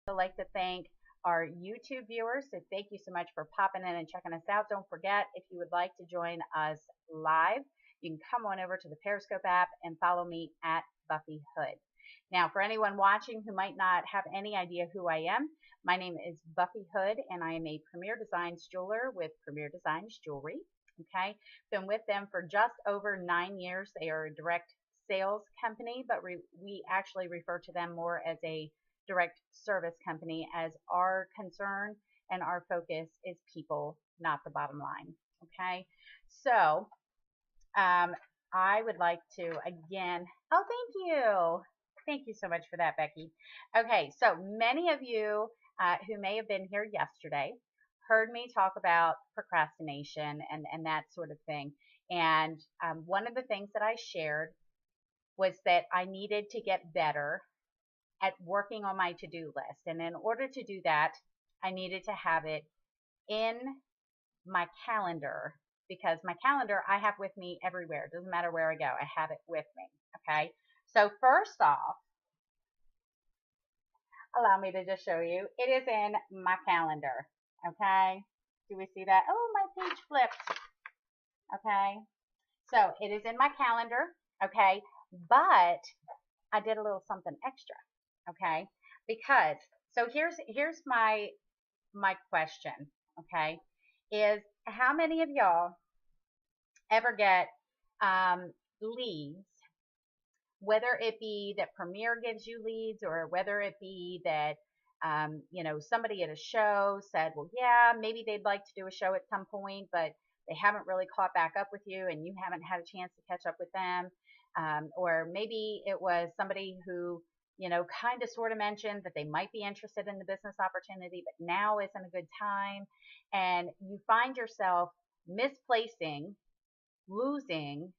I'd like to thank our YouTube viewers. So thank you so much for popping in and checking us out. Don't forget, if you would like to join us live, you can come on over to the Periscope app and follow me at Buffy Hood. Now, for anyone watching who might not have any idea who I am, my name is Buffy Hood, and I am a Premier Designs jeweler with Premier Designs Jewelry. Okay, been with them for just over 9 years. They are a direct sales company, but we actually refer to them more as a direct service company, as our concern and our focus is people, not the bottom line. Okay, so I would like to again, oh, thank you. Thank you so much for that, Becky. Okay, so many of you who may have been here yesterday heard me talk about procrastination and that sort of thing. And one of the things that I shared was that I needed to get better at working on my to-do list. And in order to do that, I needed to have it in my calendar, because my calendar I have with me everywhere. It doesn't matter where I go. I have it with me. Okay. So first off, allow me to just show you. It is in my calendar. Okay. Do we see that? Oh, my page flipped. Okay. So it is in my calendar. Okay. But I did a little something extra. Okay. Because, so here's my question. Okay. Is how many of y'all ever get leads, whether it be that Premier gives you leads, or whether it be that somebody at a show said, well, yeah, maybe they'd like to do a show at some point, but they haven't really caught back up with you and you haven't had a chance to catch up with them. Or maybe it was somebody who, kind of sort of mentioned that they might be interested in the business opportunity, but now isn't a good time. And you find yourself misplacing, losing,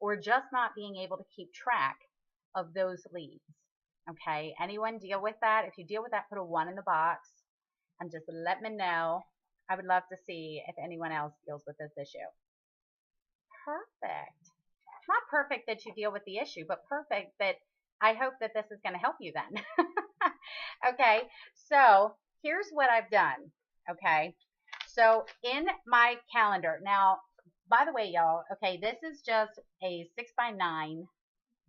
or just not being able to keep track of those leads. Okay. Anyone deal with that? If you deal with that, put a 1 in the box and just let me know. I would love to see if anyone else deals with this issue. Perfect. Not perfect that you deal with the issue, but perfect that I hope that this is going to help you then. Okay. So here's what I've done. Okay. So in my calendar, now, by the way, y'all, okay, this is just a 6x9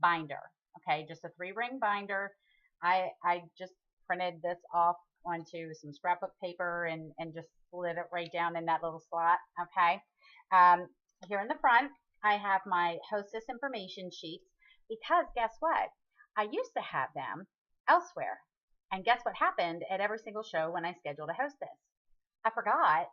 binder. Okay, just a 3-ring binder. I just printed this off onto some scrapbook paper and just slid it right down in that little slot. Okay, here in the front, I have my hostess information sheets, because guess what? I used to have them elsewhere. And guess what happened at every single show when I scheduled a hostess? I forgot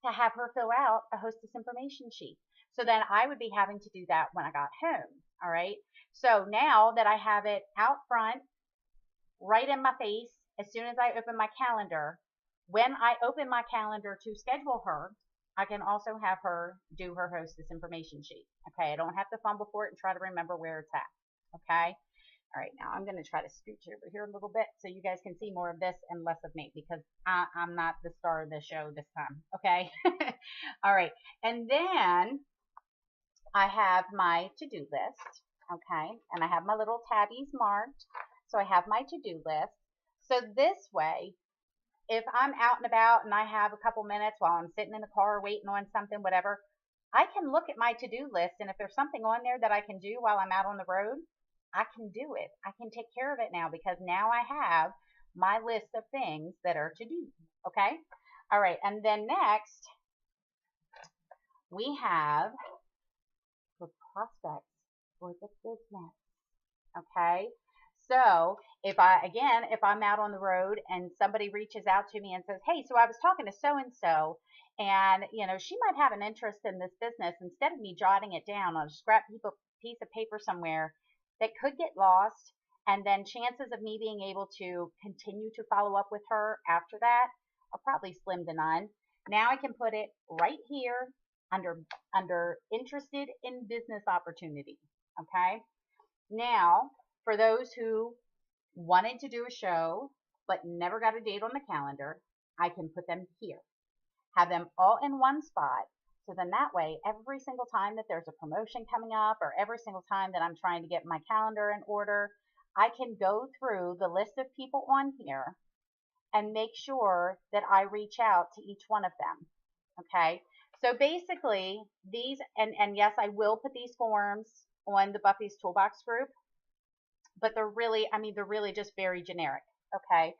to have her fill out a hostess information sheet. So then I would be having to do that when I got home. All right. So now that I have it out front, right in my face, as soon as I open my calendar, when I open my calendar to schedule her, I can also have her do her hostess information sheet. Okay. I don't have to fumble for it and try to remember where it's at. Okay. All right, now I'm going to try to scooch over here a little bit so you guys can see more of this and less of me, because I'm not the star of the show this time, okay? All right, and then I have my to-do list, okay? And I have my little tabbies marked, so I have my to-do list. So this way, if I'm out and about and I have a couple minutes while I'm sitting in the car waiting on something, whatever, I can look at my to-do list, and if there's something on there that I can do while I'm out on the road, I can do it. I can take care of it now, because now I have my list of things that are to do. Okay. All right. And then next we have the prospects for the business. Okay. So if I'm out on the road and somebody reaches out to me and says, hey, so I was talking to so-and-so, and, she might have an interest in this business, instead of me jotting it down on a scrap piece of paper somewhere, that could get lost, and then chances of me being able to continue to follow up with her after that are probably slim to none. Now I can put it right here under interested in business opportunity. Okay. Now, for those who wanted to do a show but never got a date on the calendar, I can put them here. Have them all in one spot. So then that way, every single time that there's a promotion coming up, or every single time that I'm trying to get my calendar in order, I can go through the list of people on here and make sure that I reach out to each one of them. Okay. So basically these, and yes, I will put these forms on the Buffy's Toolbox group, but they're really, I mean, they're really just very generic. Okay.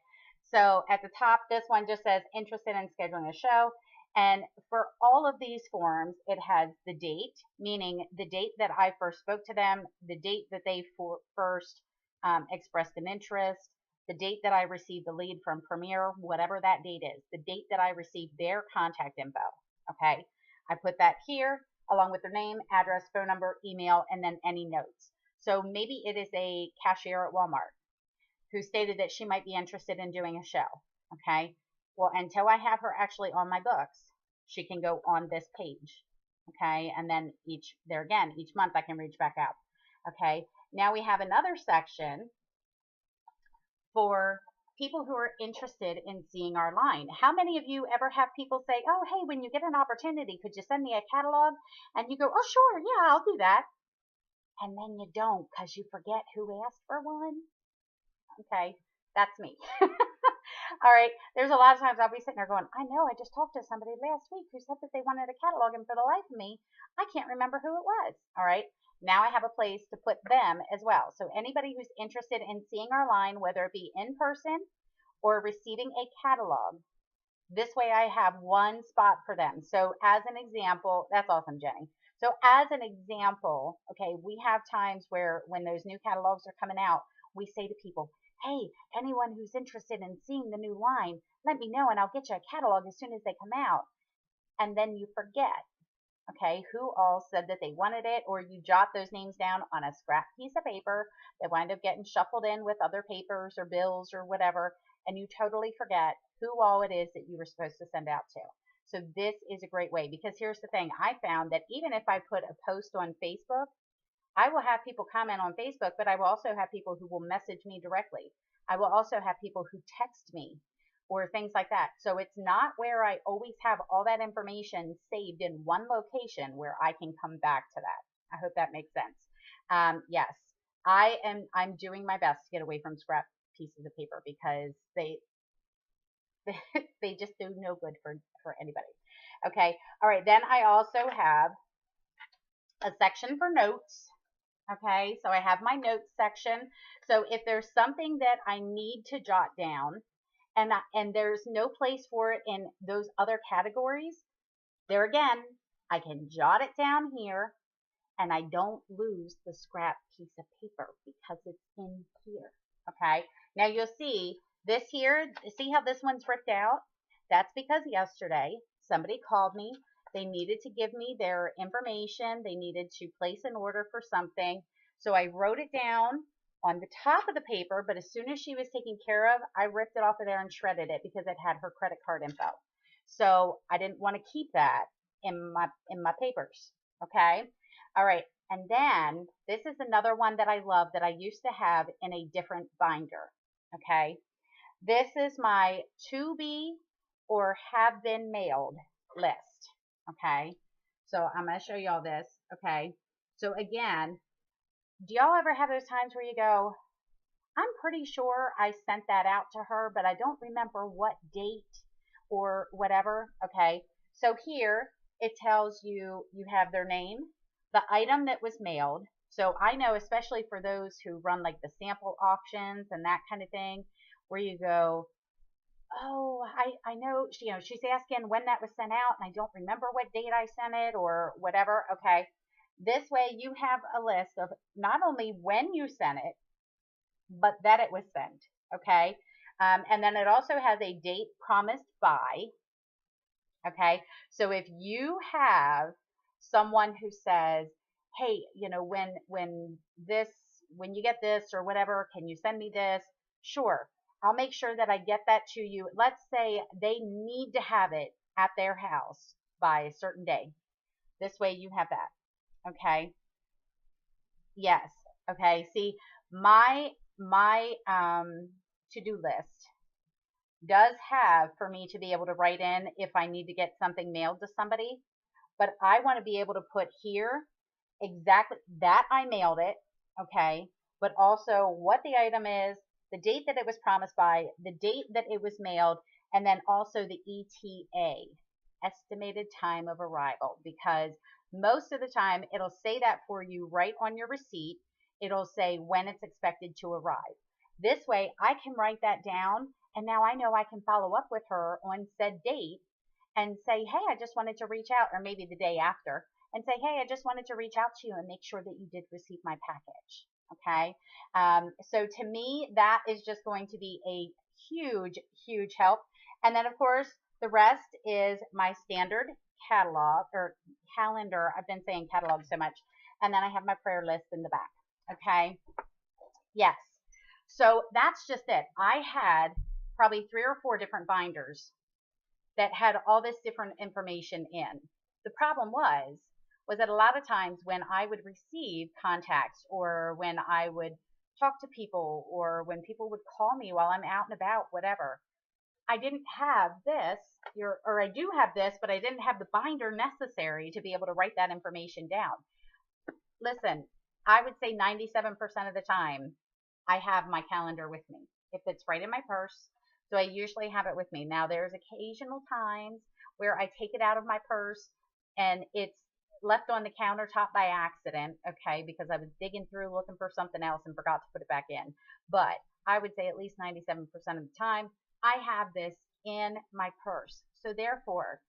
So at the top, this one just says interested in scheduling a show. And for all of these forms, it has the date, meaning the date that I first spoke to them, the date that they first expressed an interest, the date that I received the lead from Premier, whatever that date is, the date that I received their contact info. Okay. I put that here along with their name, address, phone number, email, and then any notes. So maybe it is a cashier at Walmart who stated that she might be interested in doing a show. Okay. Well, until I have her actually on my books, she can go on this page. Okay. And then each month I can reach back out. Okay. Now we have another section for people who are interested in seeing our line. How many of you ever have people say, oh, hey, when you get an opportunity, could you send me a catalog? And you go, oh, sure. Yeah, I'll do that. And then you don't because you forget who asked for one. Okay, that's me. All right, there's a lot of times I'll be sitting there going, I know, I just talked to somebody last week who said that they wanted a catalog, and for the life of me, I can't remember who it was. All right, now I have a place to put them as well. So anybody who's interested in seeing our line, whether it be in person or receiving a catalog, this way I have one spot for them. So as an example, that's awesome, Jenny. So as an example, okay, we have times where when those new catalogs are coming out, we say to people, hey, anyone who's interested in seeing the new line, let me know and I'll get you a catalog as soon as they come out. And then you forget, okay, who all said that they wanted it, or you jot those names down on a scrap piece of paper that wind up getting shuffled in with other papers or bills or whatever, and you totally forget who all it is that you were supposed to send out to. So this is a great way, because here's the thing. I found that even if I put a post on Facebook, I will have people comment on Facebook, but I will also have people who will message me directly. I will also have people who text me or things like that. So it's not where I always have all that information saved in one location where I can come back to that. I hope that makes sense. Yes, I'm doing my best to get away from scrap pieces of paper because they just do no good for anybody. Okay. All right. Then I also have a section for notes. Okay, so I have my notes section. So if there's something that I need to jot down and there's no place for it in those other categories, there again, I can jot it down here and I don't lose the scrap piece of paper because it's in here. Okay, now you'll see this here, see how this one's ripped out? That's because yesterday somebody called me. They needed to give me their information. They needed to place an order for something. So I wrote it down on the top of the paper, but as soon as she was taken care of, I ripped it off of there and shredded it because it had her credit card info. So I didn't want to keep that in my papers. Okay. All right. And then this is another one that I love that I used to have in a different binder. Okay. This is my to be or have been mailed list. Okay, so I'm going to show y'all this. Okay, so again, do y'all ever have those times where you go, I'm pretty sure I sent that out to her, but I don't remember what date or whatever. Okay, so here it tells you have their name, the item that was mailed. So I know, especially for those who run like the sample auctions and that kind of thing, where you go, oh, I know, she's asking when that was sent out, and I don't remember what date I sent it or whatever. Okay. This way you have a list of not only when you sent it, but that it was sent. Okay. And then it also has a date promised by. Okay. So if you have someone who says, hey, when you get this or whatever, can you send me this? Sure. I'll make sure that I get that to you. Let's say they need to have it at their house by a certain day. This way you have that. Okay. Yes. Okay. See, my to-do list does have for me to be able to write in if I need to get something mailed to somebody, but I want to be able to put here exactly that I mailed it. Okay. but also what the item is, the date that it was promised by, the date that it was mailed, and then also the ETA, estimated time of arrival, because most of the time it'll say that for you right on your receipt. It'll say when it's expected to arrive. This way I can write that down, and now I know I can follow up with her on said date and say, hey, I just wanted to reach out, or maybe the day after, and say, hey, I just wanted to reach out to you and make sure that you did receive my package. Okay. So to me, that is just going to be a huge, huge help. And then of course, the rest is my standard catalog or calendar. I've been saying catalog so much. And then I have my prayer list in the back. Okay. Yes. So that's just it. I had probably 3 or 4 different binders that had all this different information in. The problem was that a lot of times when I would receive contacts, or when I would talk to people, or when people would call me while I'm out and about, whatever, I didn't have this, or I do have this, but I didn't have the binder necessary to be able to write that information down. Listen, I would say 97% of the time I have my calendar with me. If it's right in my purse, so I usually have it with me. Now, there's occasional times where I take it out of my purse and it's left on the countertop by accident, okay, because I was digging through looking for something else and forgot to put it back in. But I would say at least 97% of the time, I have this in my purse. So therefore,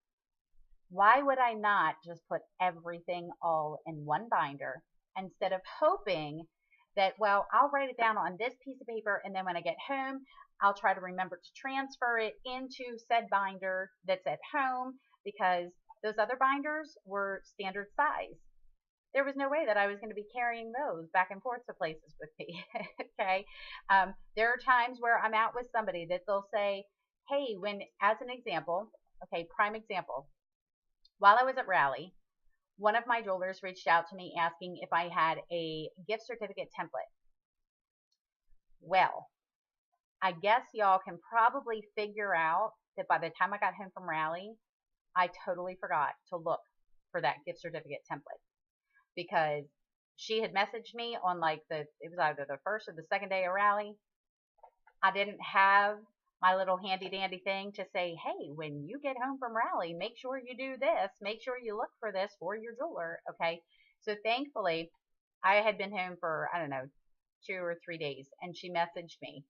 why would I not just put everything all in one binder instead of hoping that, well, I'll write it down on this piece of paper, and then when I get home, I'll try to remember to transfer it into said binder that's at home, because those other binders were standard size. There was no way that I was going to be carrying those back and forth to places with me. Okay. There are times where I'm out with somebody that they'll say, hey, as an example, okay, prime example, while I was at Rally, one of my jewelers reached out to me asking if I had a gift certificate template. Well, I guess y'all can probably figure out that by the time I got home from Rally, I totally forgot to look for that gift certificate template, because she had messaged me on it was either the first or the second day of Rally. I didn't have my little handy dandy thing to say, hey, when you get home from Rally, make sure you do this, make sure you look for this for your jeweler. Okay. So thankfully I had been home for, I don't know, 2 or 3 days, and she messaged me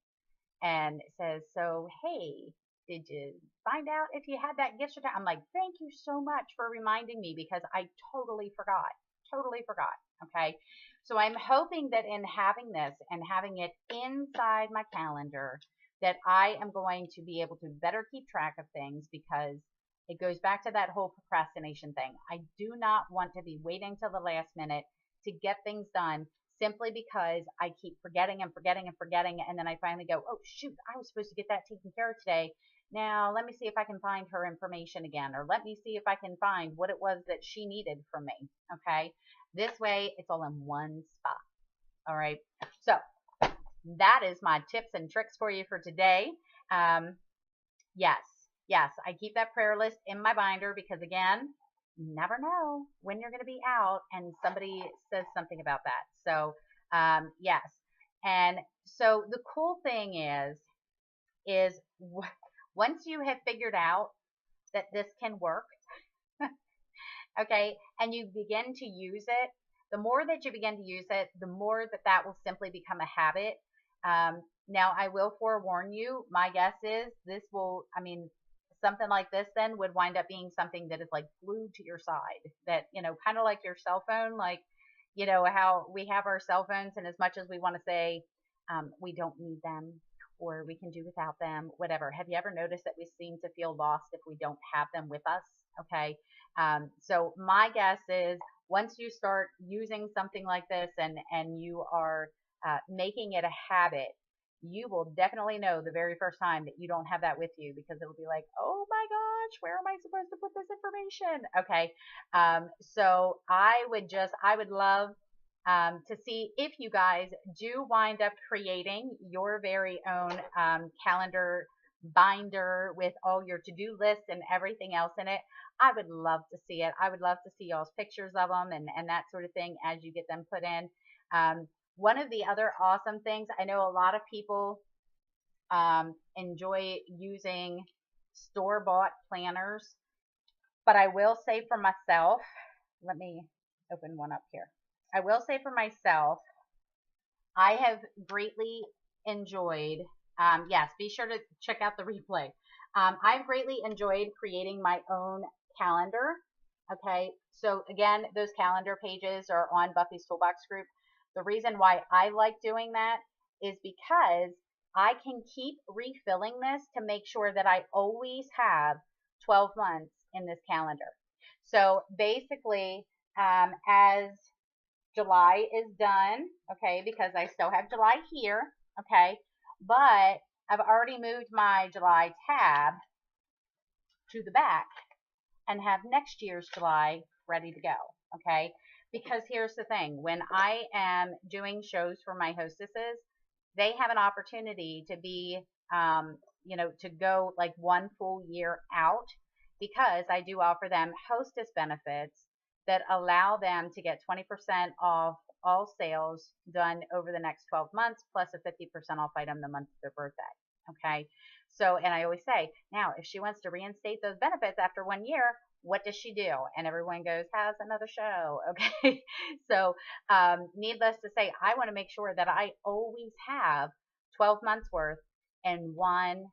and says, so, hey, did you find out if you had that gift certificate? I'm like, thank you so much for reminding me, because I totally forgot. Okay. So I'm hoping that in having this and having it inside my calendar, that I am going to be able to better keep track of things, because it goes back to that whole procrastination thing. I do not want to be waiting till the last minute to get things done, simply because I keep forgetting and forgetting and forgetting. And then I finally go, oh, shoot, I was supposed to get that taken care of today. Now, let me see if I can find her information again, or let me see if I can find what it was that she needed from me. Okay. This way, it's all in one spot. All right. So that is my tips and tricks for you for today. Yes, I keep that prayer list in my binder, because again, you never know when you're going to be out and somebody says something about that. So, yes. And so the cool thing is once you have figured out that this can work, okay, and you begin to use it, the more that you begin to use it, the more that will simply become a habit. Now, I will forewarn you, my guess is something like this then would wind up being something that is like glued to your side, that, kind of like your cell phone, like, how we have our cell phones, and as much as we want to say we don't need them, or we can do without them, whatever. Have you ever noticed that we seem to feel lost if we don't have them with us? Okay. So my guess is once you start using something like this, and you are making it a habit, you will definitely know the very first time that you don't have that with you, because it'll be like, oh my gosh, where am I supposed to put this information? Okay. So I would love to see if you guys do wind up creating your very own calendar binder with all your to-do lists and everything else in it. I would love to see it. I would love to see y'all's pictures of them and that sort of thing as you get them put in. One of the other awesome things, I know a lot of people enjoy using store-bought planners, but I will say for myself, let me open one up here. I will say for myself, I have greatly enjoyed, yes, be sure to check out the replay. I've greatly enjoyed creating my own calendar. Okay, so again, those calendar pages are on Buffy's Toolbox group. The reason why I like doing that is because I can keep refilling this to make sure that I always have 12 months in this calendar. So basically, as July is done, okay, because I still have July here, okay, but I've already moved my July tab to the back and have next year's July ready to go, okay? Because here's the thing, when I am doing shows for my hostesses, they have an opportunity to be, to go like one full year out, because I do offer them hostess benefits that allow them to get 20% off all sales done over the next 12 months, plus a 50% off item the month of their birthday. Okay. So, and I always say, now, if she wants to reinstate those benefits after 1 year, what does she do? And everyone goes, has another show. Okay. So, needless to say, I want to make sure that I always have 12 months worth in one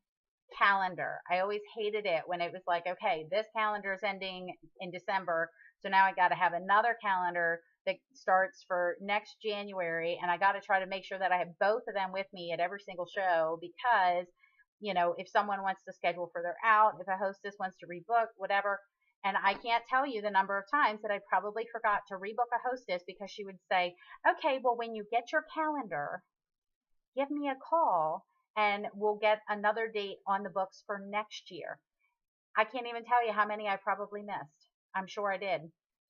calendar. I always hated it when it was like, okay, this calendar is ending in December, so now I got to have another calendar that starts for next January, and I got to try to make sure that I have both of them with me at every single show, because, if someone wants to schedule further out, if a hostess wants to rebook, whatever. And I can't tell you the number of times that I probably forgot to rebook a hostess because she would say, okay, well, when you get your calendar, give me a call and we'll get another date on the books for next year. I can't even tell you how many I probably missed. I'm sure I did.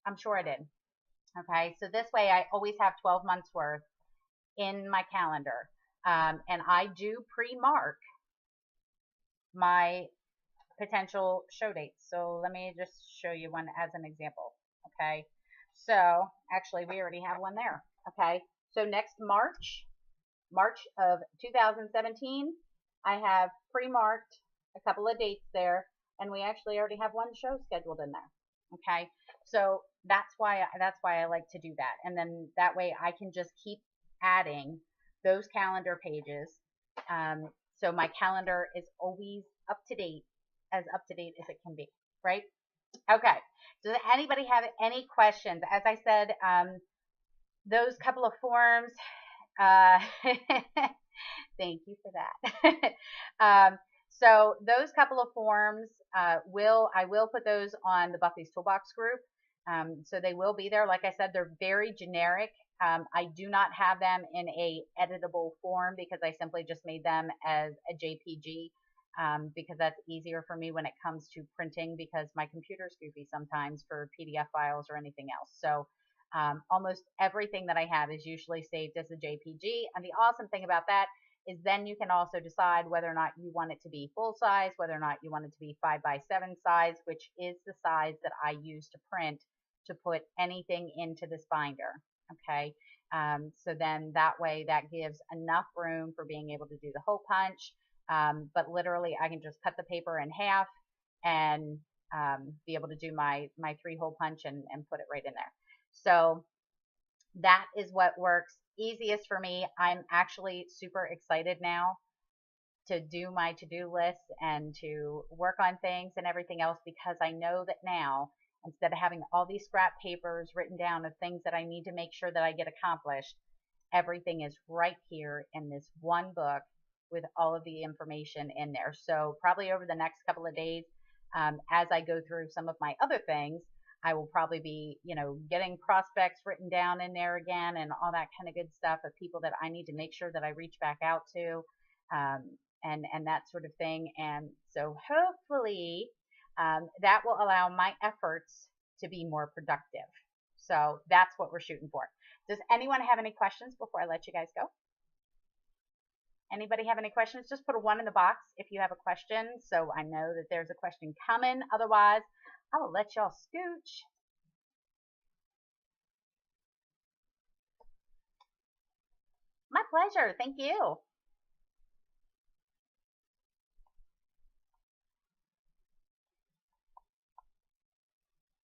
Okay, so this way I always have 12 months worth in my calendar. And I do pre-mark my potential show dates. So let me just show you one as an example. Okay, so actually we already have one there. Okay, so next March of 2017, I have pre-marked a couple of dates there, and we actually already have one show scheduled in there. Okay, so that's why I like to do that, and then that way I can just keep adding those calendar pages, so my calendar is always up to date as it can be, right? Okay, does anybody have any questions? As I said, those couple of forms, thank you for that. So those couple of forms, I will put those on the Buffy's Toolbox group. So they will be there. Like I said, they're very generic. I do not have them in a editable form because I simply just made them as a JPG, because that's easier for me when it comes to printing, because my computer's goofy sometimes for PDF files or anything else. So almost everything that I have is usually saved as a JPG. And the awesome thing about that is then you can also decide whether or not you want it to be full size, whether or not you want it to be 5x7 size, which is the size that I use to print to put anything into this binder. Okay. So then that way that gives enough room for being able to do the hole punch. But literally I can just cut the paper in half and be able to do my 3-hole punch and put it right in there. So that is what works easiest for me. I'm actually super excited now to do my to-do list and to work on things and everything else, because I know that now, instead of having all these scrap papers written down of things that I need to make sure that I get accomplished, everything is right here in this one book with all of the information in there. So probably over the next couple of days, as I go through some of my other things, I will probably be, getting prospects written down in there again and all that kind of good stuff of people that I need to make sure that I reach back out to, and that sort of thing. And so hopefully that will allow my efforts to be more productive. So that's what we're shooting for. Does anyone have any questions before I let you guys go? Anybody have any questions? Just put a 1 in the box if you have a question, so I know that there's a question coming. Otherwise, I will let y'all scooch. My pleasure. Thank you.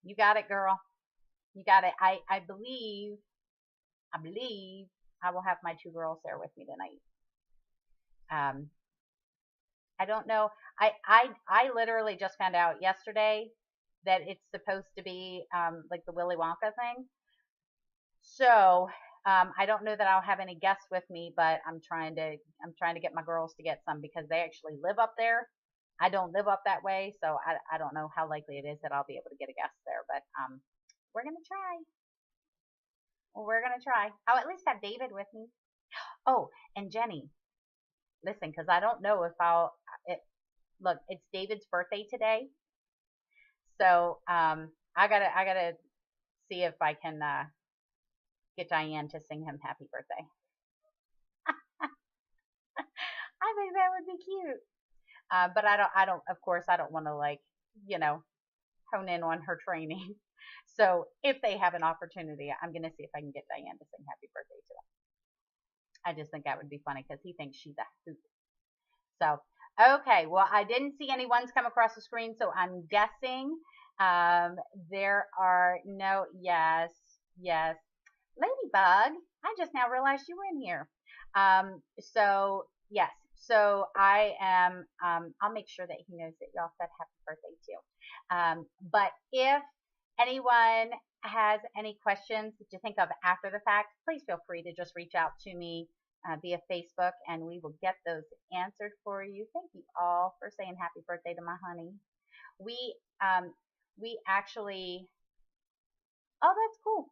You got it, girl. You got it. I believe I will have my two girls there with me tonight. Um, I don't know. I literally just found out yesterday that it's supposed to be like the Willy Wonka thing. So I don't know that I'll have any guests with me, but I'm trying to get my girls to get some because they actually live up there. I don't live up that way, so I don't know how likely it is that I'll be able to get a guest there, but we're gonna try. Well, we're gonna try. I'll at least have David with me. Oh, and Jenny, listen, because I don't know if I'll. It, look, it's David's birthday today, so I gotta see if I can get Diane to sing him happy birthday. I think that would be cute. But I don't, of course, I don't want to like, you know, hone in on her training. So if they have an opportunity, I'm going to see if I can get Diane to sing happy birthday to him. I just think that would be funny because he thinks she's a hoot. So, okay. Well, I didn't see any ones come across the screen, so I'm guessing, there are no, yes, yes. Ladybug, I just now realized you were in here. So yes, so I am, I'll make sure that he knows that y'all said happy birthday too. But if anyone has any questions that you think of after the fact, please feel free to just reach out to me via Facebook and we will get those answered for you. Thank you all for saying happy birthday to my honey. We, we actually, oh, that's cool.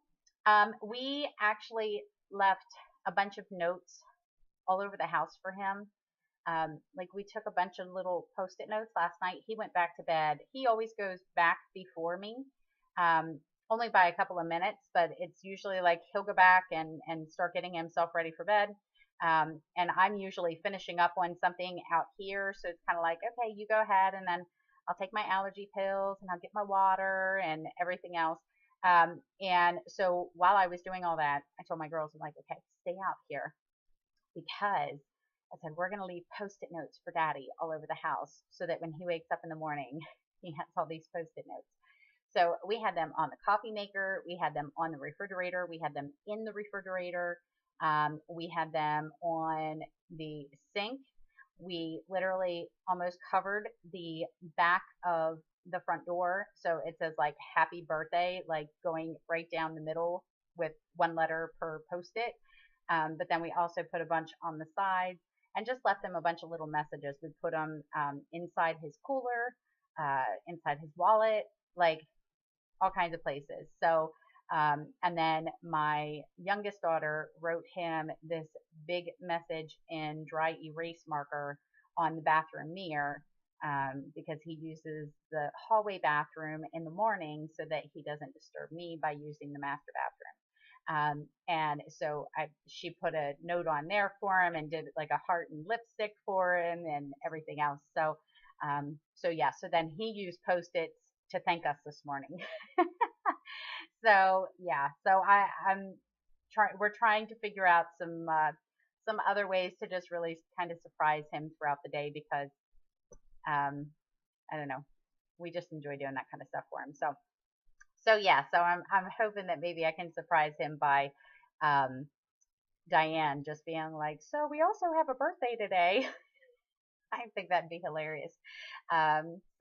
We actually left a bunch of notes all over the house for him. Like we took a bunch of little post-it notes last night. He went back to bed. He always goes back before me, only by a couple of minutes, but it's usually like he'll go back and start getting himself ready for bed. And I'm usually finishing up on something out here. So it's kind of like, okay, you go ahead and then I'll take my allergy pills and I'll get my water and everything else. And so while I was doing all that, I told my girls, I'm like, okay, stay out here because I said, we're going to leave post-it notes for daddy all over the house so that when he wakes up in the morning, he has all these post-it notes. So we had them on the coffee maker. We had them on the refrigerator. We had them in the refrigerator. We had them on the sink. We literally almost covered the back of the front door. So it says like happy birthday, like going right down the middle with one letter per post-it. But then we also put a bunch on the sides and just left them a bunch of little messages. We put them inside his cooler, inside his wallet, like all kinds of places. So, and then my youngest daughter wrote him this big message in dry erase marker on the bathroom mirror because he uses the hallway bathroom in the morning so that he doesn't disturb me by using the master bathroom. And so she put a note on there for him and did like a heart and lipstick for him and everything else. So, so yeah, so then he used Post-its to thank us this morning. So yeah, so we're trying to figure out some other ways to just really kind of surprise him throughout the day because, I don't know, we just enjoy doing that kind of stuff for him. So yeah, so I'm hoping that maybe I can surprise him by Diane just being like, so we also have a birthday today. I think that'd be hilarious.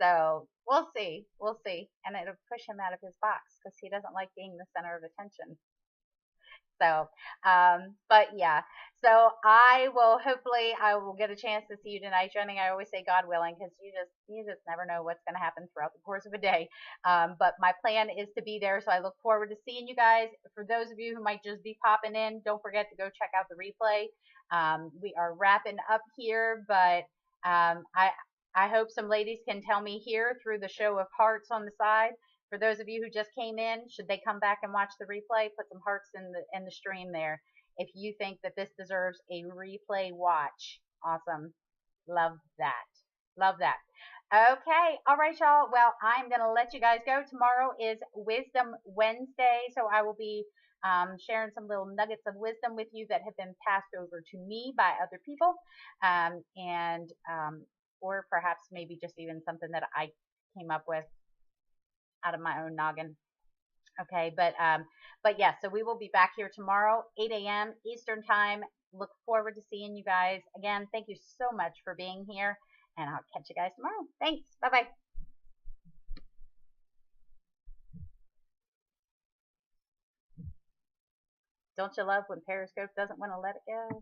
So we'll see, and it'll push him out of his box because he doesn't like being the center of attention. So, but yeah, so I will get a chance to see you tonight, Jenny. I always say God willing, because you just never know what's going to happen throughout the course of a day. But my plan is to be there. So I look forward to seeing you guys. For those of you who might just be popping in, don't forget to go check out the replay. We are wrapping up here, but, I hope some ladies can tell me here through the show of hearts on the side. For those of you who just came in, should they come back and watch the replay? Put some hearts in the stream there. If you think that this deserves a replay watch, awesome. Love that. Love that. Okay. All right, y'all. Well, I'm going to let you guys go. Tomorrow is Wisdom Wednesday. So I will be sharing some little nuggets of wisdom with you that have been passed over to me by other people. And, or perhaps maybe just even something that I came up with out of my own noggin. Okay. But yeah, so we will be back here tomorrow, 8 a.m. Eastern time. Look forward to seeing you guys again. Thank you so much for being here, and I'll catch you guys tomorrow. Thanks. Bye bye. Don't you love when Periscope doesn't want to let it go?